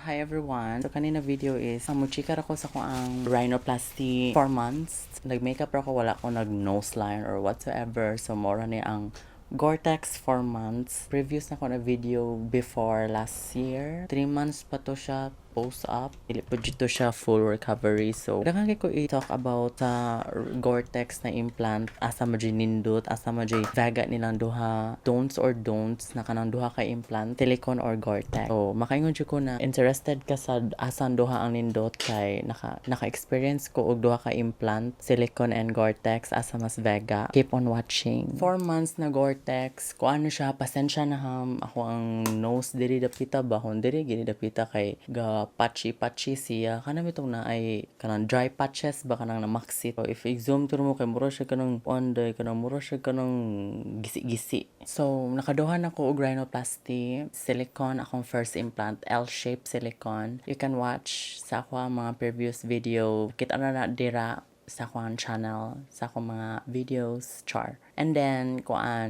Hi everyone. So kanina video is muchika ra ko sa ko ang rhinoplasty 4 months. Nag-makeup ra ko, wala ko nag-nose line or whatsoever. So mora ni ang Gore-Tex 4 months. Previous na ko na video before last year. 3 months pa to siya post-up. Dili po dito siya full recovery. So, daghang ko i-talk about sa Gore-Tex na implant. Asa mo nindot, asa mo vaga nilang duha. Don'ts or don'ts na kanang duha ka implant. Silicone or Gore-Tex. So, makaingon dyan ko na interested ka sa asan duha ang nindot kay naka-experience ko og duha ka implant. Silicone and Gore-Tex asa mas vega. Keep on watching. 4 months na Gore-Tex. Kung ano siya, pasensya na ham. Ako ang nose diri dapita bahon. Diri gini dapita kay patchy siya. Kanang itong na ay kanang dry patches ba kanang namaksit. So, if i-zoom to mo kay mura siya kanang onday, kanang mura siya kanang gisi-gisi. So, nakaduhan ako og rhinoplasty. Silicone akong first implant. L-shaped silicone. You can watch sa ako ang mga previous video. Kita na dira sa akong channel, sa akong mga videos, char. And then,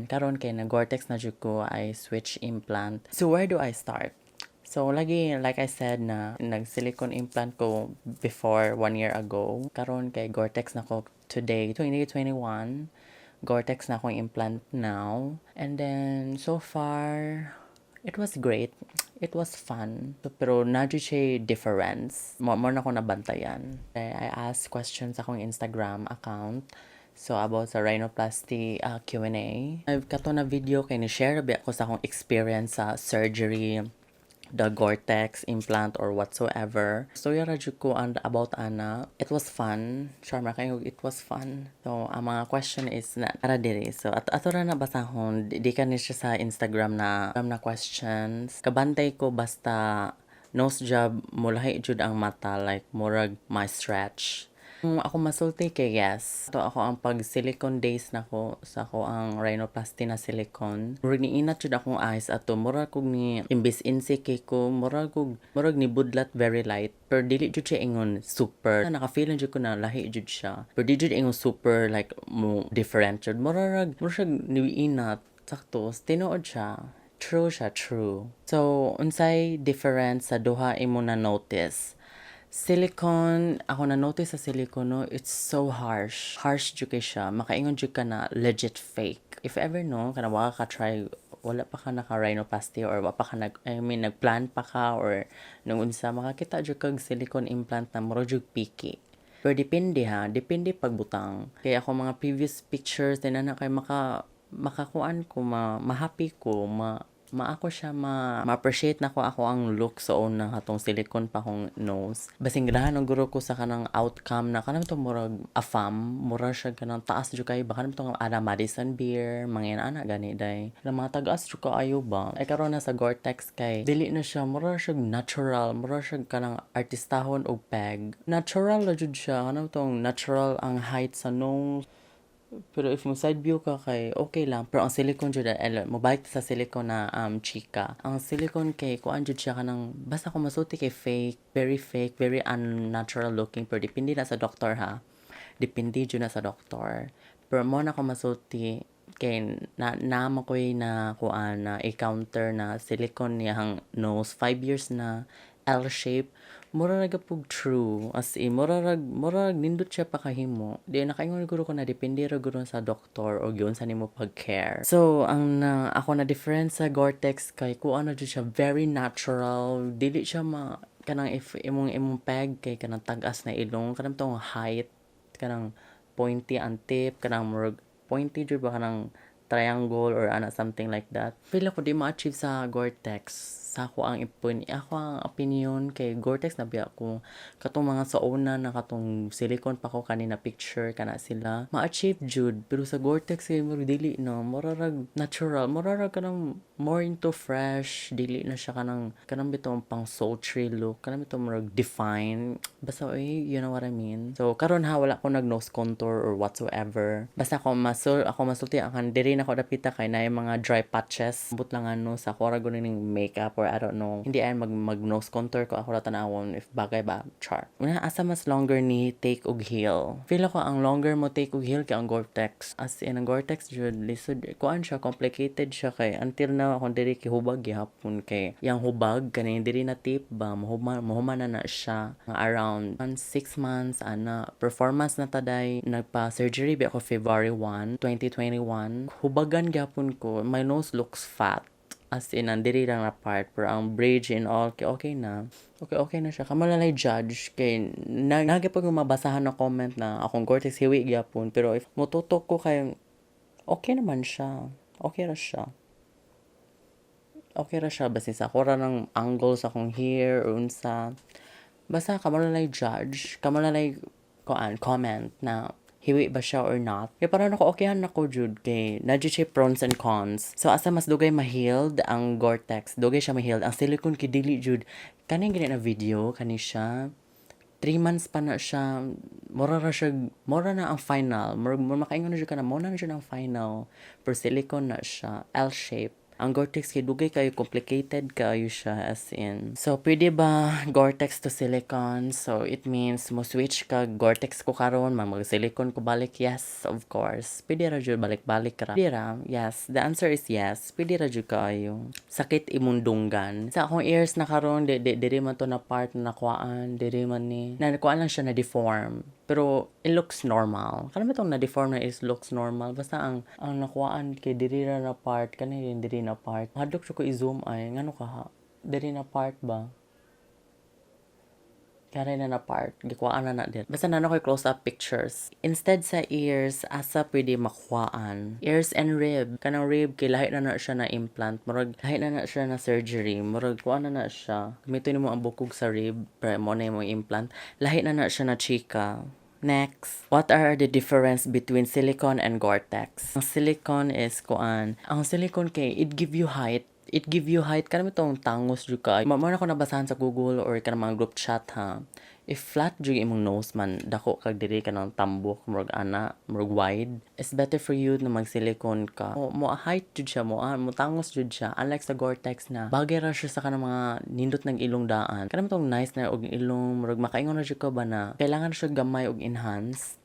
karon kay na Gore-Tex na jud ko ay switch implant. So, where do I start? So, lagi, like I said na, nag-silicone implant ko before 1 year ago. Karon kay Gore-Tex na ko today, 2021. Gore-Tex na akong implant now. And then, so far, it was great. It was fun. So, pero nadyo siya difference. More na ko nabantayan. I asked questions sa akong Instagram account. So, about sa rhinoplasty Q&A. I've kato na video kay ni-share ako sa akong experience sa surgery, the Gore-Tex implant or whatsoever. So, yara jud ko about ana. It was fun. Sharma kayo, it was fun. So, ang mga question is na tara diri. So, ato ra na basahon. Di ka ni siya sa Instagram na questions. Kabantay ko basta nose job mulahi jud ang mata like murag my stretch. Ako masulti kay yes. Ito ako ang pag-silicone days na ko sa ako ang rhinoplasty na silicone. Murag ni inat jud akong eyes ato. Murag kog ni imbis insecure ko. Murag ni budlat very light. Pero dili jud siya ingon super. Naka-feel jud ko na lahi jud siya. Pero di jud ingon super like mo different jud. Murag ni inat. Sakto. Tinuod siya. True siya, true. So, unsay difference sa duha imo na notice? Silicone, ako na-notice sa silicone, no, it's so harsh. Harsh jud kay siya. Makaingon jud ka na legit fake. If ever no, kana wala ka try, wala pa ka naka-rhinoplasty or wala pa ka nagplan pa ka or nung unsa, makakita jud kag silicone implant na mura jud piki. Pero depende ha, depende pagbutang. Kaya ako mga previous pictures, din na kay makakuan ko, ma-happy ko, maako siya ma-appreciate na ko ako ang look sa una hatong silicone pa akong nose. Basing ganahan ang guro ko sa kanang outcome na kanang to murag afam, mura siya kanang taas jud kay baka nito ana Madison Beer, mga ana gani day. Na mga tagas jud kaayo ba. Ay karon na sa Gore-Tex kay dili na siya mura siya natural, mura siya kanang artistahon og peg. Natural na jud siya kanang tong natural ang height sa nose. Pero if mo side view ka kay okay lang, pero ang silicone jud mobalik sa silicone na chika. Ang silicone kay kuan jud siya kanang basta ko masuti kay fake, very unnatural looking, pero depende na sa doktor ha. Depende jud na sa doktor. Pero mo na ko masuti kay na makoy na kuan na i-counter na silicone niyang nose 5 years na L-shape. Mura nagapog true. As in, mura nindot siya pakahimo. Di nakaingon guro ko na depende ra guro sa doktor o yun sa nimo pag-care. So, ang ako na difference sa Gore-Tex kay kuan na jud siya very natural. Dili siya kanang if imong peg kay kanang tagas na ilong, kanang tong height, kanang pointy ang tip, kanang murag pointy jud ba kanang triangle or something like that. Feel ko di ma-achieve sa Gore-Tex. Sa ako ang opinion kay Gore-Tex na biya ko katong mga sa una na katong silicone pa ko kanina picture kana sila ma-achieve jud, pero sa Gore-Tex kay mo dili no, murarag natural, murarag kanang more into fresh, dili na siya kanang bitong pang sultry look, kanang bitong murag define basta you know what I mean. So karon ha wala ko nag nose contour or whatsoever, basta ako masulti ang diri nako dapita kay na yung mga dry patches. But lang ano sa kora gunin ng makeup or I don't know. Hindi ay mag nose contour ko ako tanawon if bagay ba char. Una asa mas longer ni take og heal. Feel ko ang longer mo take og heal kay ang Gore-Tex. As in ang Gore-Tex jud lisod kuan siya complicated siya kay until now akong diri hubag gihapon kay yang hubag kani diri na tip ba mahuman na siya around 6 months ana performance na taday nagpa surgery bi ako February 1, 2021 hubagan gyapon ko my nose looks fat as in andiri lang na part pero ang bridge and all okay na okay na siya kamalalay judge kay nagapag mabasahan na comment na akong Gore-Tex hiwi gyapon pero if mututok ko kay okay naman siya okay ra siya basta sa kora ng angle sa akong hair or unsa basta kamalalay judge kamalalay comment na hiwi ba siya or not. Kaya parang ako okayhan ako jud kay nadyo siya pros and cons. So asa mas dugay mahilled ang Gore-Tex, dugay siya mahilled. Ang silicone kidili jud kaning gani na video kani siya 3 months pa na siya mura na ang final mura makaingon na siya kana mo na siya ang final per silicone na siya L shape ang Gore-Tex kay dugay kayo complicated kayo siya as in. So pwede ba Gore-Tex to silicone? So it means mo switch ka Gore-Tex ko karon mag silicone ko balik. Yes, of course. Pwede ra jud balik-balik ra. Pwede ra. Yes, the answer is yes. Pwede ra jud kayo. Sakit imundunggan. Sa akong ears na karon diri man to na part na nakuan, diri man ni nakuan lang siya na deform. Pero it looks normal. Kanang itong na-deform na is looks normal. Basta ang nakuhaan kay diri ra na part, kanang yung diri na part. Hadlok siya ko i-zoom ay, ngano ka ha? Diri na part ba? Kaya na part. Gikuhaan na din. Basta na ko'y close-up pictures. Instead sa ears, asa pwede makuhaan. Ears and rib. Kanang rib, kay lahi na siya na implant. Murag, lahi na siya na surgery. Murag, kuhaan na siya. Gamitin mo ang bukog sa rib. Para mo na yung implant. Lahi na siya na chika. Next, what are the difference between silicone and Gore-Tex? Ang silicone is kuan. Ang silicone kay it give you height. It give you height kanang itong tangos jud ka. Mao na ko nabasahan sa Google or kanang mga group chat ha. If flat jud imong nose man dako kag diri kanang tambok murag wide, it's better for you na mag-silicone ka. Mo height jud siya mo tangos jud siya unlike sa Gore-Tex na bagay ra siya sa kanang mga nindot ng ilong daan. Kanang itong nice na og ilong murag makaingon na jud ka ba na kailangan siya gamay og enhanced.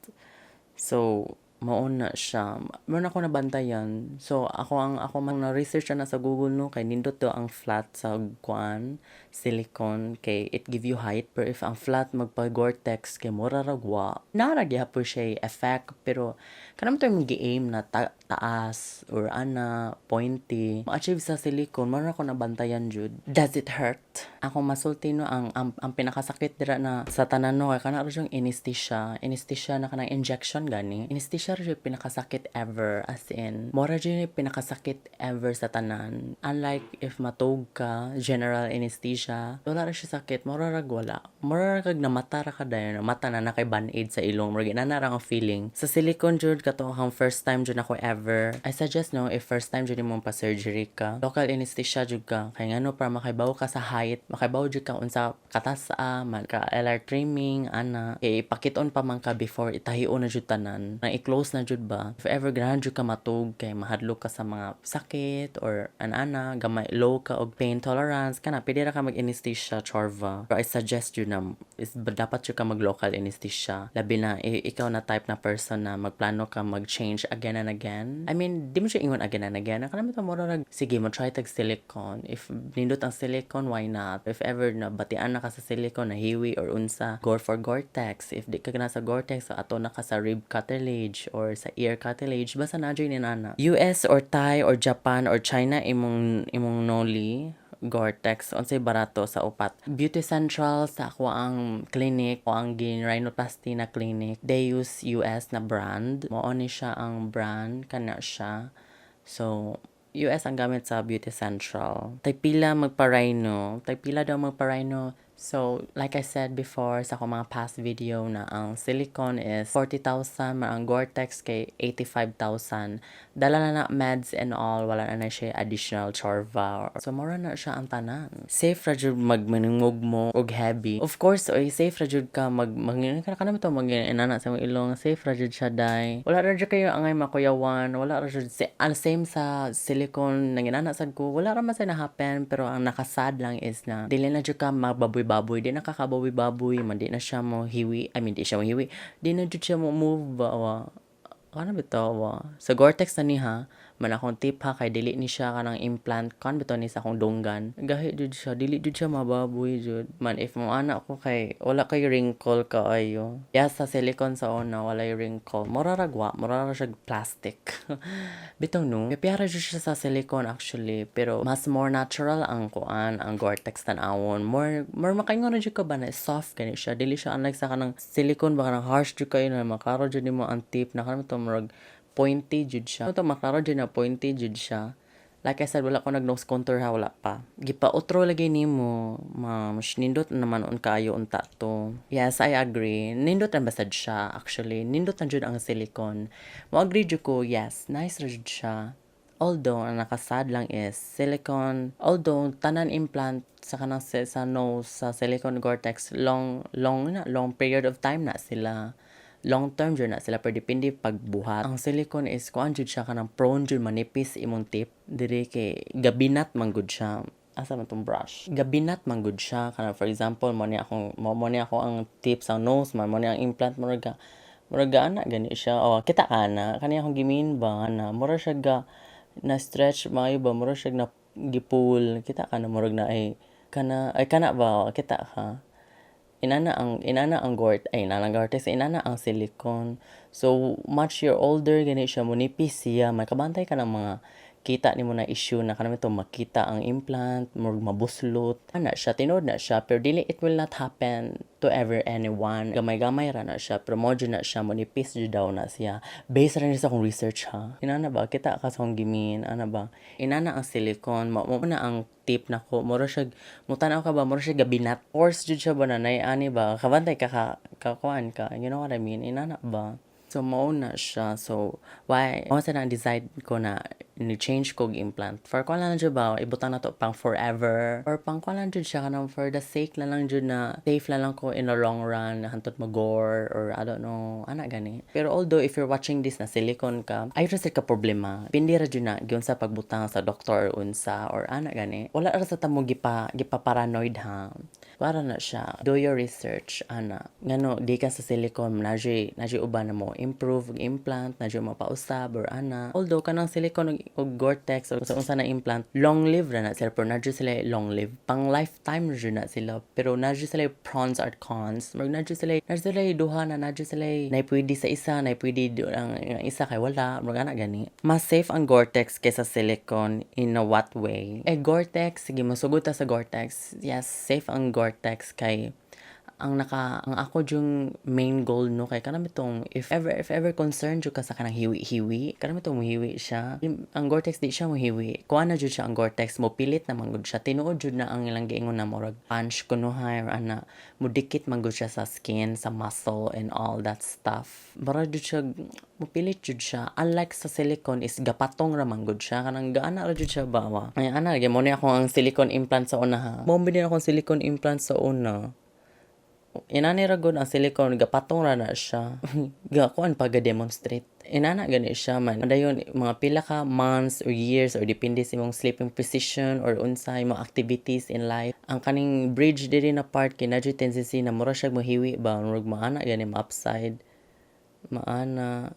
So mao na siya. Meron ako nabantayan. So, ako mang na-research na sa Google no, kay nindot to ang flat sa kuan, silicone, kay it give you height. Pero if ang flat magpa-Gore-Tex, kay mura ragwa. Naragya po siya effect, pero kanam to yung gi-aim na taas or pointy. Ma-achieve sa silicone, meron ako nabantayan jud. Does it hurt? Ako masulti no, ang pinakasakit dira na sa tanan no, kay kana rin yung anesthesia na kanang injection gani. Anesthesia rin yung pinakasakit ever, as in mora rin yung pinakasakit ever sa tanan. Unlike if matog ka general anesthesia, wala rin siya sakit, mora kag namata ra ka dayon, mata na kay band-aid sa ilong, mora ginana ra ang feeling. Sa silicone jud kato ang first time jud ako ever, I suggest no, if first time jud mo pa surgery ka, local anesthesia jud ka kay ngano para makaibaw ka sa height, makaibaw jud ka unsa katasa, ka LR trimming kay pakiton pa man ka before itahion na jud tanan na i-close na jud ba. If ever ganahan jud ka matug kay mahadlok ka sa mga sakit or gamay low ka og pain tolerance kana pwede ra ka mag-anesthesia chorva. Pero I suggest you na dapat jud ka mag-local anesthesia labi na ikaw na type na person na magplano ka mag-change again and again. I mean, di mo siya ingon again and again. Kanami to mura sige mo try tag silicone. If nindot ang silicone, why not? If ever na batian na ka sa silicone na hiwi or unsa, go for Gore-Tex. If di ka na sa Gore-Tex, so ato na ka sa rib cartilage or sa ear cartilage, basta na dyan ni nana. US or Thai or Japan or China imong noli Gore-Tex unsay barato sa upat. Beauty Central sa ako ang clinic o ang rhinoplasty na clinic, they use US na brand. Mao ni siya ang brand kana siya. So US ang gamit sa Beauty Central. Tay pila daw magpa-rhino So, like I said before sa akong mga past video na ang silicone is 40,000, ang Gore-Tex kay 85,000. Dala na meds and all, wala na siya additional chorva. So, mura na siya ang tanan. Safe ra jud magmanungog mo og heavy. Of course, safe ra jud ka kanami to inana sa mong ilong. Safe ra jud siya dai. Wala ra jud kayo angay makuyawan, wala ra jud same sa silicone nang inana sad ko. Wala ra man sa na happen, pero ang nakasad lang is na dili na jud ka magbaboy-baboy, di na kakababoy-baboy, man di na siya mo hiwi. I mean, di siya mo hiwi. Di na jud siya mo move ba. Ano bitaw sa Gore-Tex na niha man akong tip ha kay dili ni siya kanang implant kan bitaw ni sa akong dunggan gahi jud siya dili jud siya mababoy jud man if mo ana ko kay wala kay wrinkle kaayo sa silicone sa una wala wrinkle mura ra siya plastic bitaw no piyara jud siya sa silicone actually pero mas more natural ang kuan ang Gore-Tex tan-awon more makaingon na jud ka ba na soft kani siya dili siya unlike sa kanang silicone ba kanang harsh jud kayo na makaro jud nimo ang tip na kanang to murag pointy jud siya. Ito makaro jud na pointy jud siya. Like I said, wala ko nag-nose contour ha, wala pa. Gipa-outro lagi nimo, ma'am. Nindot naman on kaayo unta to. Yes, I agree. Nindot na basad siya, actually. Nindot na jud ang silicone. Mo agree jud ko, yes, nice ra jud siya. Although, ang nakasad lang is silicone. Although, tanan implant sa kanang sa nose, sa silicone Gore-Tex, long period of time na sila. Long term jud na sila pero depende pagbuhat. Ang silicone is kuan jud siya kanang prone jud manipis imong tip diri kay gabinat man gud siya. Asa man tong brush? Gabinat man gud siya kanang for example mo ni ako ang tip sa nose man mo ni ang implant mo ana gani siya. O kita ana kani akong gimin ba na mura siya na stretch maayo ba mura siya na gipull kita kana murag na kana ba kita ha. Inana ang Gore-Tex, inana ang silicone. So, much you're older, gani siya, munipis siya, may kabantay ka ng mga kita ni mo na issue na kanami to makita ang implant, mabuslot. Tinood na siya, pero dili it will not happen to ever anyone. Gamay-gamay ra na siya, pero modyo na siya, munipis jud daw na siya. Based rin sa akong research ha. Inana ba, kita ka sa akong gimin, ba? Inana ang silicone, mo na ang tip na ko, mura siya, mutanaw ka ba, mura siya gabinat. Force jud siya ba na ani ba, kabantay kakuan ka, you know what I mean? Inana ba? So, mauna siya. So, why? Sa na-decide ko na ni-change ko implant. For kung lang dyan ba, ibutang na to pang forever. Or pang kung lang dyan siya, kanang for the sake na lang dyan na safe na lang ko in the long run, na hantot mag-gore, or I don't know, gani. Pero although, if you're watching this na silicone ka, ay rin ka problema. Pindi ra dyan na, yun sa pagbutang sa doktor or unsa, or gani. Wala ra sa tamo gipa paranoid ha. Para na siya. Do your research, Ngano, di ka sa silicone, naji uban na mo improve implant, naji mapausab, or Although, kanang silicone o Gore-Tex, o sa unsa na implant, long live na sila, pero naji sila long live. Pang lifetime na sila, pero naji sila pros or cons. Naji sila duha na, naji sila, naipwede sa isa, naipwede ang isa kay wala, gani. Mas safe ang Gore-Tex kaysa silicone in a what way? Gore-Tex, sige, masugot sa Gore-Tex. Yes, safe ang Gore-Tex kay ang ako yung main goal no kay kanami tong if ever concerned jud ka sa kanang hiwi kanami tong muhiwi siya ang Gore-Tex di siya muhiwi kuha na jud siya ang Gore-Tex mo pilit na manggod siya tinuod jud na ang ilang giingon na murag punch kuno hay or mudikit manggod siya sa skin sa muscle and all that stuff bara jud siya mupilit jud siya unlike sa silicone is gapatong ra manggod siya kanang gaana ra jud siya bawa ay lagi mo ni ako ang silicone implant sa una ha mo din ako silicone implant sa una inani ra gud ang silicone gapatong ra na siya gakuan paga-demonstrate inana gani siya man dayon mga pila ka months or years or depende sa imong sleeping position or unsay mga activities in life ang kaning bridge diri na part kay nadyo tendency na mura siya mohiwi ba murag maana gani ma-upside maana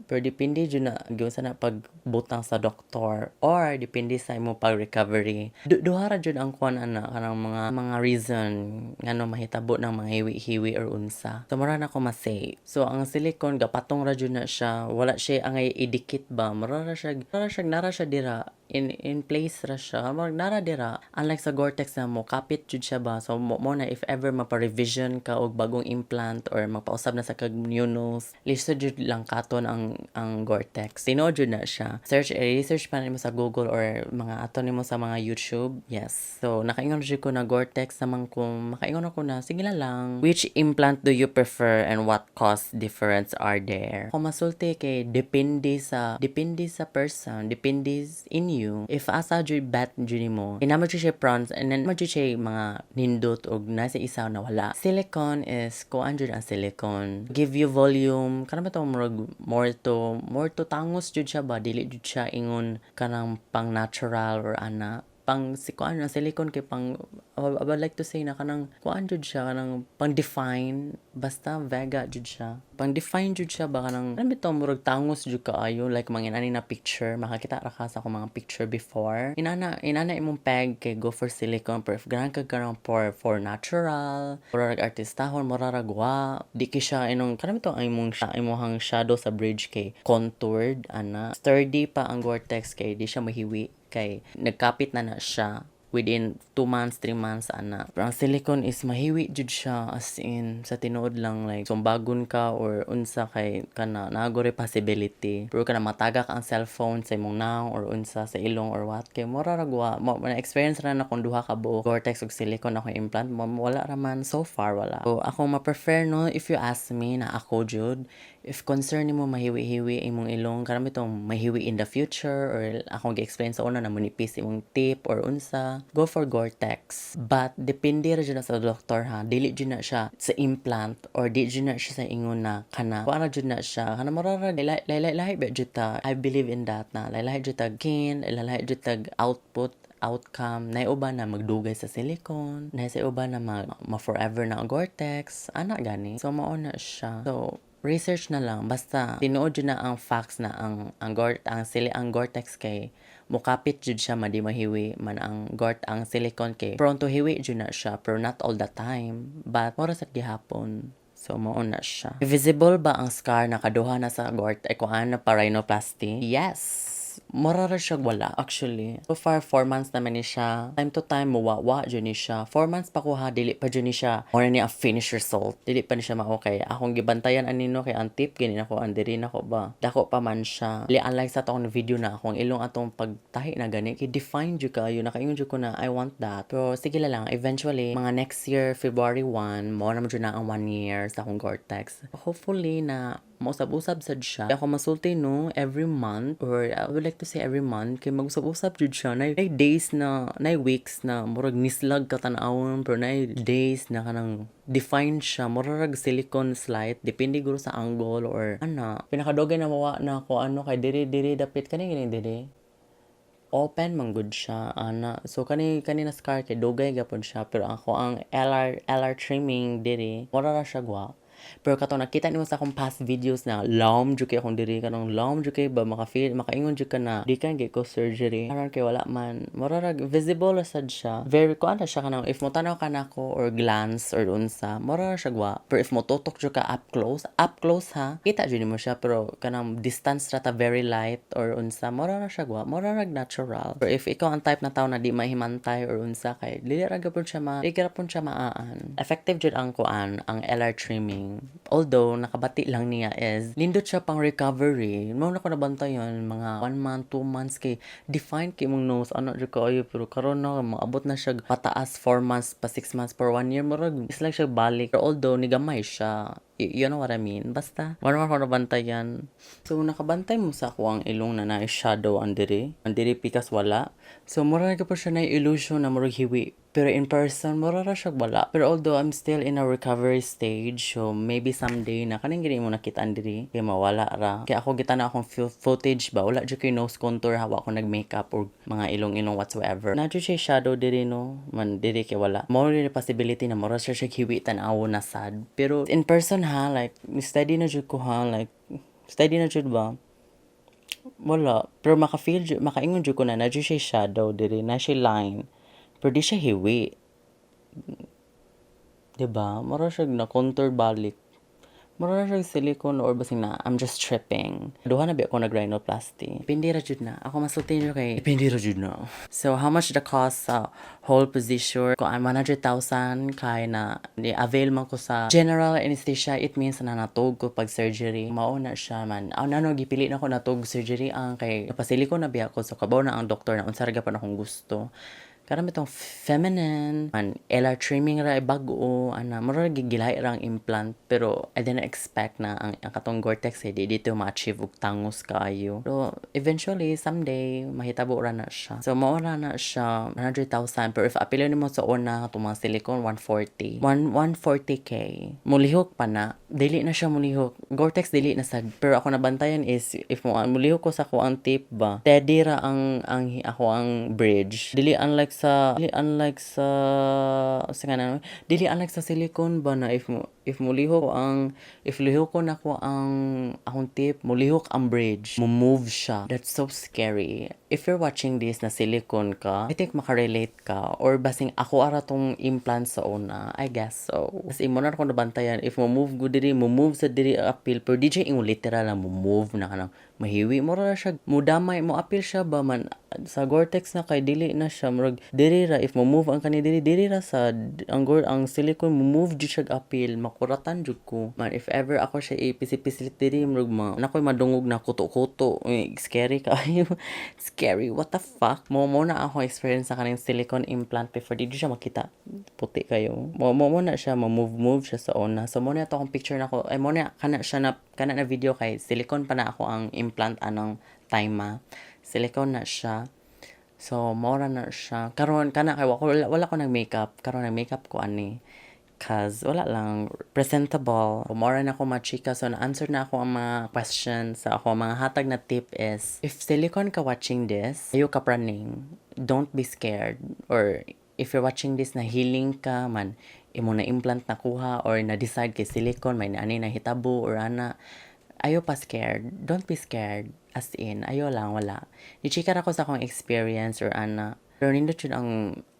pero depende jud na gyud sa na pagbutang sa doktor or depende sa imong pag-recovery. Duha ra jud ang kuan kanang mga reason ngano mahitabo ng mga hiwi-hiwi or unsa. So mura na ko masay. So ang silicone gapatong ra jud na siya, wala siya angay idikit ba. Mura ra siya dira in place ra siya. Murag nara dira. Unlike sa Gore-Tex na mo kapit jud siya ba. So mo na if ever mapa-revision ka og bagong implant or magpausab na sa kag new nose, lisod jud lang katon ang ang Gore-Tex. Tinuod jud na siya. Research pa nimo sa Google or mga ato nimo sa mga YouTube. Yes. So nakaingon jud ko na Gore-Tex naman kung makaingon ako na sige lang. Which implant do you prefer and what cost difference are there? Kung masulti kay depende sa person, depende in you. If asa jud bet jud mo, inamo jud siya prawns and then mo jud siya mga nindot og nasa isa na wala. Silicone is kuan jud ang silicone. Give you volume. Kana ba to more to tangos jud siya ba dili jud siya ingon kanang pang natural or ana pang si kuan ang silicone kay pang I would like to say na kanang kuan jud siya kanang pang define basta vega jud siya pang define jud siya ba kanang ano bitaw murag tangos jud kaayo like manginani na picture makakita ra ka sa akong mga picture before inana imong peg kay go for silicone pero if ganahan ka karang for natural murag artistahon murag wa di ki siya inong kanang bitaw imong shadow sa bridge kay contoured ana sturdy pa ang Gore-Tex kay di siya mahiwi kay nagkapit na siya within 2 months, 3 months, ana. Pero ang silicone is mahiwi jud siya as in sa tinuod lang like sumbagon ka or unsa kay kana nagore possibility. Pero kana matagak ang cellphone sa imong naong or unsa sa ilong or what kay mura ragwa mo na experience ra na kung duha ka buok Gore-Tex ug silicone ako implant wala ra man so far wala. So ako ma-prefer no if you ask me na ako jud if concern nimo mahiwi-hiwi imong ilong karami tong mahiwi in the future or akong gi-explain sa una na manipis imong tip or unsa go for Gore-Tex. But depende ra jud na sa doktor ha. Dili jud na siya sa implant or di jud na siya sa ingon na kana. Kuan ra jud na siya. Kana marara lahi ba jud ta. I believe in that na. Lahi jud ta gain, lahi jud ta outcome na uban na magdugay sa silicone na sa uban na ma-forever na Gore-Tex ana gani so mao na siya so research na lang basta tinuod jud na ang facts na ang Gore-Tex kay mukapit jud siya madi mahiwi man ang silicone kay pronto hiwi jud na siya pero not all the time but mura sa gihapon so mao na siya visible ba ang scar na kaduha na sa Gore-Tex kuan na pa rhinoplasty yes marara siya wala actually. So far 4 months naman ni siya. Time to time muwawa jud ni siya. 4 months pa ko ha dili pa jud ni siya. More ni a finish result. Dili pa ni siya okay. Akong gibantayan anino kay ang tip gini nako andiri nako ba. Dako pa man siya. Li unlike sa tong video na akong ilong atong pagtahi na gani kay define jud kayo nakaingon jud ko na I want that. Pero sige lang eventually mga next year February 1 mo na jud na ang 1 year sa akong Gore-Tex. Hopefully na mausab-usab sad siya. Ako masulti no every month or I would like to say every month kay mag-usab-usab jud siya. Nay days na nay weeks na murag nislag ka tan-awon pero nay days na kanang define siya murag silicone slight depende guro sa angle or ana pinakadogay na mawa na ko ano kay diri dapit kani diri open man good siya ana so kani na scar kay dugay gapon siya pero ako ang LR trimming diri mura ra siya gwa pero kato nakita nimo sa akong past videos na laom jud kay akong diri kanang laom jud kay ba makaingon jud ka na di kan ko surgery aron kay wala man mura visible sad siya very kuan siya kanang if mo tanaw ka nako or glance or unsa mura siya gwa pero if mo tutok jud ka up close ha kita jud nimo siya pero kanang distance ra ta very light or unsa mura siya gwa mura natural pero if ikaw ang type na tao na di mahimantay or unsa kay dili ra gyapon siya maaan effective jud ang kuan ang LR trimming although nakabati lang niya is lindot siya pang recovery mo na ko nabantayan mga 1 month 2 months kay define kay mong nose ano jud kaayo pero karon na maabot na siya pataas 4 months pa 6 months per 1 year murag is like siya balik pero although nigamay siya you know what I mean basta wala ko nabantayan so nakabantay mo sa ako ang ilong na shadow andiri pikas wala so mura na pa siya na illusion na murag hiwi pero in person mura ra siya wala pero although I'm still in a recovery stage so maybe someday na kaning gini mo nakita andiri kay mawala ra kay ako gitana akong footage ba wala jud kay nose contour hawa ko nag makeup or mga ilong whatsoever na jud siya shadow diri no man diri kay wala more ni possibility na mura siya hiwi tan-awo na sad pero in person ha like steady na jud ko ha like steady na jud ba wala pero makaingon jud ko na jud siya shadow diri na siya line pero di siya hiwi diba mura siya na contour balik Mura na siya silicone or basing na I'm just tripping. Duha na ba ako nag-rhinoplasty? Depende ra jud na. Ako masulti nyo kay depende ra jud na. So how much the cost sa whole procedure? Kung ang 100,000 kay na avail man ko sa general anesthesia, it means na natug ko pag surgery. Mao na siya man. Ano gipili na ko natug surgery ang kay napasilikon na biya ko so kabaw na ang doktor na unsa ra pa na akong gusto. Karami itong feminine, man, LR trimming ra, bago, marag gigilay ra ang implant, pero I didn't expect na ang katong Gore-Tex, di dito ma-achieve og tangos kaayo. Pero eventually, someday, mahitabo ra na siya. So, maura na siya, 100,000, pero if apilo nimo sa una, itong mga silicone, 140. 140k. Mulihok pa na, dili na siya mulihok. Gore-Tex dili na sad, pero ako nabantayan is, if mulihok ko sa ko ang tape ba, steady ra ako ang bridge. Dili unlike sa silicone ba na if mulihok ko na ko ang akong tip, mulihok ang bridge, move siya. That's so scary. If you're watching this na silicone ka, I think makarelate ka or basing ako ara tong implant sa una, I guess so. Kasi imo na ko nabantayan if mo move go diri, mo move sa diri appeal pero DJ ing literal na mo move na kanang mahiwi mo ra siya, mudamay mo appeal siya ba man sa Gore-Tex na kay dili na siya murag diri ra if mo move ang kani diri ra sa ang silicone mo move jud siya appeal makuratan jud ko man if ever ako siya ipisi-pisit diri murag nakoy madungog na kuto-kuto scary kayo scary what the fuck mo na ako experience sa kaning silicone implant before did siya makita puti kayo mo na siya move siya sa una so mo na to akong picture nako ay mo na kana na video kay silicone pa na ako ang implant anong time silicone na siya so mora na siya karon kana kay wala ko nag makeup karon nag makeup ko ani cause wala lang presentable mora na ako machika so na-answer na ako ang mga questions sa ako mga hatag na tip is if silicone ka watching this ayo ka praning don't be scared or if you're watching this na healing ka man imo na implant na kuha or na decide kay silicone may ani na hitabo or ana ayo pa scared don't be scared as in ayo lang wala ni-chika ako sa akong experience or ana pero nindot yun ang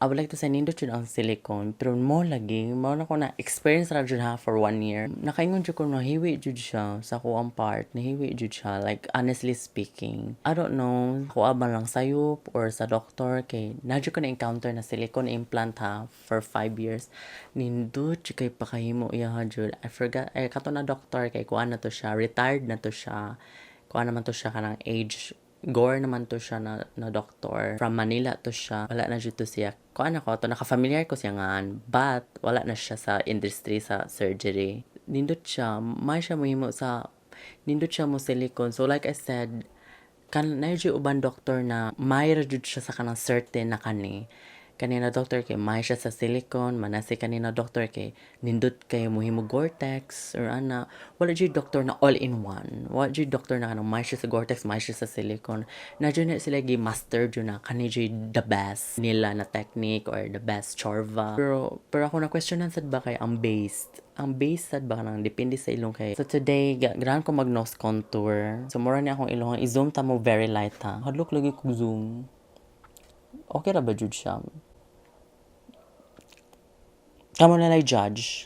I would like to say nindot yun ang silicone pero mo lagi mo na ko na experience ra jud ha for 1 year nakaingon jud ko nahiwi jud siya sa kuang part nahiwi jud siya like honestly speaking I don't know ko ba lang sayop or sa doctor kay na jud ko na encounter na silicone implant ha for 5 years nindot jud kay pakahimo iya ha jud I forgot kato na doctor kay kuan na to siya retired na to siya kuan naman to siya kanang age Gore naman to siya na doctor. From Manila to siya. Wala na dito siya. Kuan ako to naka-familiar ko siya ngaan. But wala na siya sa industry sa surgery. Nindot siya. May siya mohimo sa nindot siya mo silicone. So like I said, na yung uban doctor na may rajud siya sa kanang certain na kanina doctor kay may siya sa silicone manasi kanina doctor kay nindot kay mohimo Gore-Tex or ana wala jud doctor na all in one wala jud doctor na kanang may siya sa Gore-Tex may siya sa silicone na jud na sila gi master jud na kani jud the best nila na technique or the best chorva pero ako na questionan sad ba kay ang base sad ba nang depende sa ilong kay so today gran ko mag nose contour so mura ni akong ilong i-zoom ta mo very light ha hadlok lagi ko zoom okay ra ba jud siya kamo na judge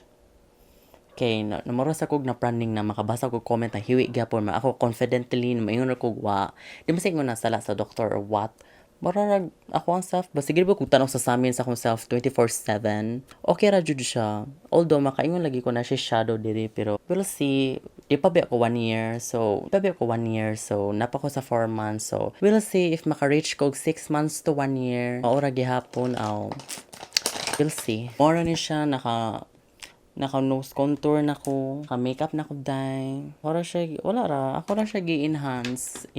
kay namura sa kog na planning na makabasa ko comment na hiwi gyapon ako confidently na maingon ko wa di mo singon na sala sa doctor or what mararag ako ang self ba sige ba kung tanong sa amin sa akong self 24/7 okay ra jud siya although makaingon lagi ko na siya shadow diri pero we'll see ipabi ako 1 year so napa ko sa 4 months so we'll see if maka-reach ko 6 months to 1 year maura gihapon we'll see mora ni siya naka nose contour na ko, makeup na ko dai. Ako ra siya gi-enhance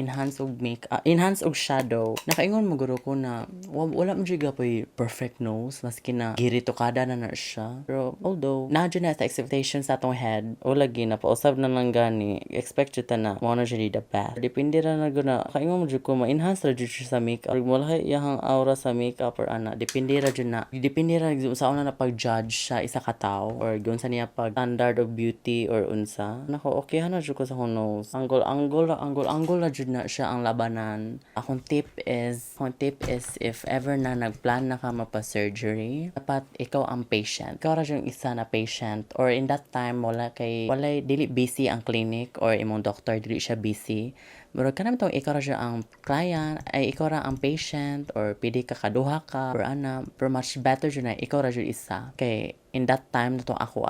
og shadow. Nakaingon mo guro ko na wala man jud gapoy perfect nose maski na giritokada na siya. Pero although na jud na sa expectations sa atong head, o lagi na pausab na lang gani, expect jud ta na mo na jud the best. Depende ra na guna. Kaingon mo jud ko ma-enhance ra jud siya sa makeup. Wala iyang aura sa makeup or ana. Depende ra sa una na pag-judge sa isa ka tawo or unsa niya pag standard of beauty or unsa. Nako, okay na jud ko sa akong nose. Angle na jud na siya ang labanan. Akong tip is if ever na nagplan na ka mapa-surgery, dapat ikaw ang patient. Ikaw ra yung isa na patient, or in that time wala dili busy ang clinic or imong doctor, dili siya busy. Pero kanang tong ikaw ra siya ang client, ay ikaw ra ang patient, or pwede ka kaduha ka or ana, pero much better jud na ikaw ra jud isa. Kay in that time na to ako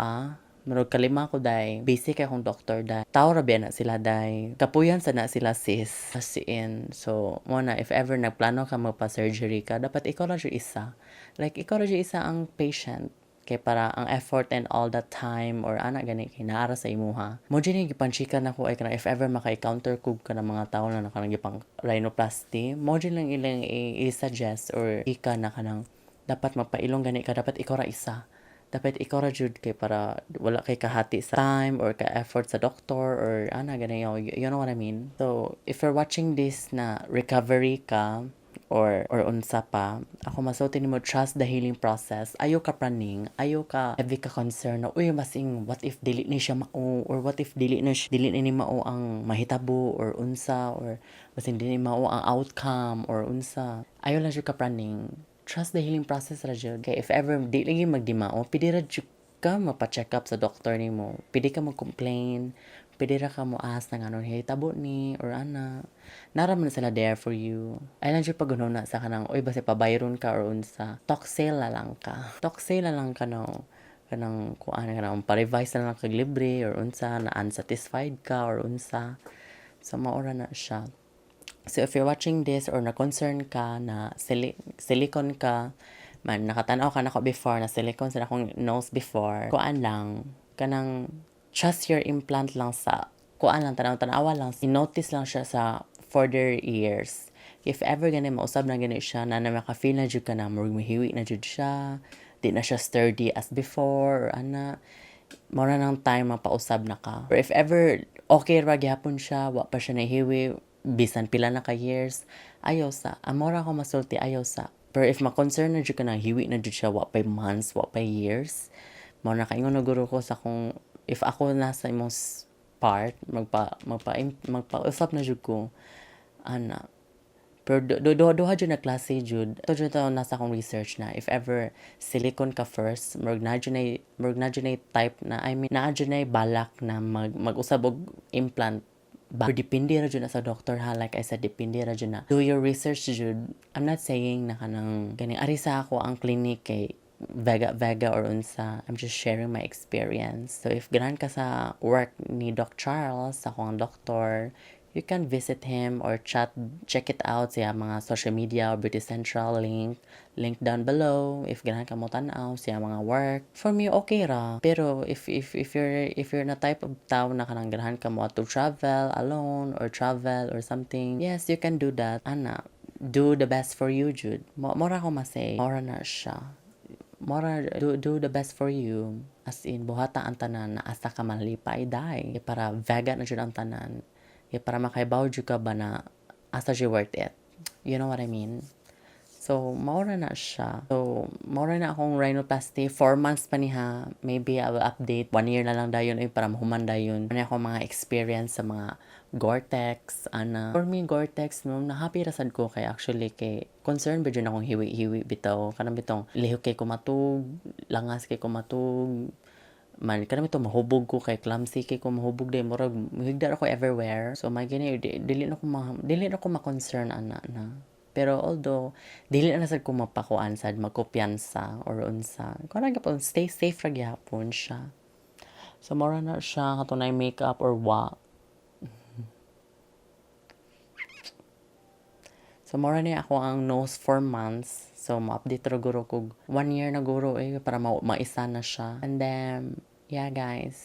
Murag kalima ko day, busy kay akong doctor day. Tao ra na sila day. Kapuyan sa na sila sis. As in. So, mo na, if ever nagplano ka magpa-surgery ka, dapat ikaw ra jud isa. Like, ikaw ra jud isa ang patient. Kay para ang effort and all that time or ana gani kay naara sa imuha. Mo dyan gipanchikan ako ay kana if ever maka-encounter ko ka ng mga tao na nakanang gipang rhinoplasty, mo dyan lang ilang i-suggest or ika na kanang dapat magpailong gani ka, dapat ikaw ra isa. Dapat ikaw ra jud kay para wala kay kahati sa time or ka effort sa doctor or ana gani, you know what I mean. So if you're watching this na recovery ka or unsa pa, ako masulti nimo, trust the healing process. Ayo ka praning, ayo ka heavy ka concern na uy masing what if dili ni siya mao, or what if dili ni mao ang mahitabo or unsa, or basing dili mao ang outcome or unsa. Ayo lang jud ka praning. Trust the healing process ra jud. Kay if ever di lagi magdimao, pwede ra jud ka mapa-check up sa doctor nimo. Pwede ka mag-complain, pwede ra ka mo ask na nganon hitabo ni or ana. Naraman sila there for you. Ay lang jud pagunon na sa kanang oy basi pabayron ka or unsa. Talk sale na lang ka. Talk sale na lang ka no. Kanang kuan kanang pa-revise na lang kag libre or unsa na unsatisfied ka or unsa. So maura na siya. So if you're watching this or na-concern ka na silicone ka, man nakatanaw ka na ko before na silicone sa akong nose before, kuan lang, kanang trust your implant lang sa, kuan lang, tanawa lang, i-notice lang siya sa further years. If ever gani mausab na gani siya, na maka-feel na jud ka na, mahiwi na jud siya, di na siya sturdy as before, or ana, mura ng time mapausab na ka. Or if ever okay ra gyapon siya, wa pa siya nahiwi, bisan pila na ka years, ayaw sa. Amora ko masulti, ayaw sa. Pero if ma-concern na dyan ka na, hiwi na dyan siya, wa pa months, wa pa years, mo na kaingon na guro ko sa kung, if ako nasa imong part, magpa-usap na dyan ko, ana. Pero duha dyan na klase dyan. Ito dyan nasa akong research na, if ever silicone ka first, murag na dyan ay type na, I mean, na dyan ay balak na mag-usab og implant. But depende ra jud na sa doctor ha, like I said, depende ra jud na. Do your research jud. I'm not saying na kanang ganing ari sa ako ang clinic kay vega or unsa. I'm just sharing my experience. So if ganahan ka sa work ni Doc Charles, ako ang doctor, you can visit him or check it out sa mga social media or Beauty Central link down below. If ganahan ka mo tan-aw sa mga work, for me okay ra. Pero if you're na type of tao na kanang ganahan ka mo to travel alone or travel or something, yes, you can do that. Ana, do the best for you, Jude. Mora ko masay, mora na siya. Mora, do the best for you. As in, buhata ang tanan na asa ka malipay day. Para vega na jud ang tanan. Para makaibaw jud ka ba na asa siya worth it. You know what I mean? So, maura na siya. So, maura na akong rhinoplasty. 4 months pa niya. Maybe I will update. 1 year na lang dayon para mahuman dayon. Ano ako mga experience sa mga Gore-Tex, ana. For me, Gore-Tex, no, na-happy rasad ko kay actually kay concern ba dyan akong hiwi-hiwi bitaw. Kanang bitong lihok kay kumatug, langas kay kumatug, man kanang ito mahubog ko kay clumsy kay ko mahubog day murag higdar ako everywhere. So may gani dili na ko ma-concern ana na. Pero although dili na sad ko mapakuan sad magkumpiyansa or unsa. Kanang gyapon stay safe ra gyapon siya. So mora na siya katunay makeup or wa. So mora ni ako ang nose 4 months. So ma-update ra guro kog 1 year na guro para maisa na siya. And then yeah guys.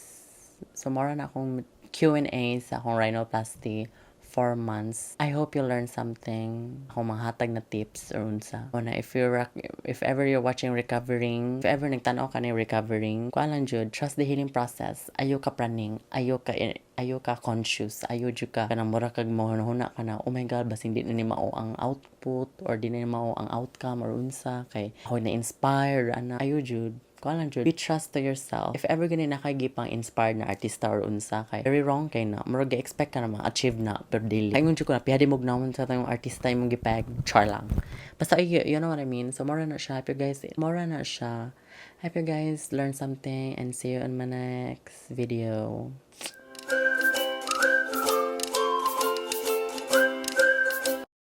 So mora na akong Q&A sa akong rhinoplasty 4 months. I hope you learned something. Ako manghatag na tips or unsa. Una, if ever you're watching recovering, if ever nagtanaw ka ni recovering, kuan lang jud, trust the healing process. Ayo ka praning, ayo ka conscious, ayo jud ka kanang mura kag mahuna ka na, oh my god, basing di na ni mao ang output or di na ni mao ang outcome or unsa kay ako na inspire ana. Ayo jud ko lang jud, be trust to yourself. If ever gani nakagipang inspired na artista or unsa kay very wrong kay na murag expect ka na ma-achieve na per daily. Ay ngun jud ko na pihadi mo gnaon sa tayong artista imong gipag char lang. Basta you know what I mean. So mora na siya. Hope you guys learn something and see you in my next video.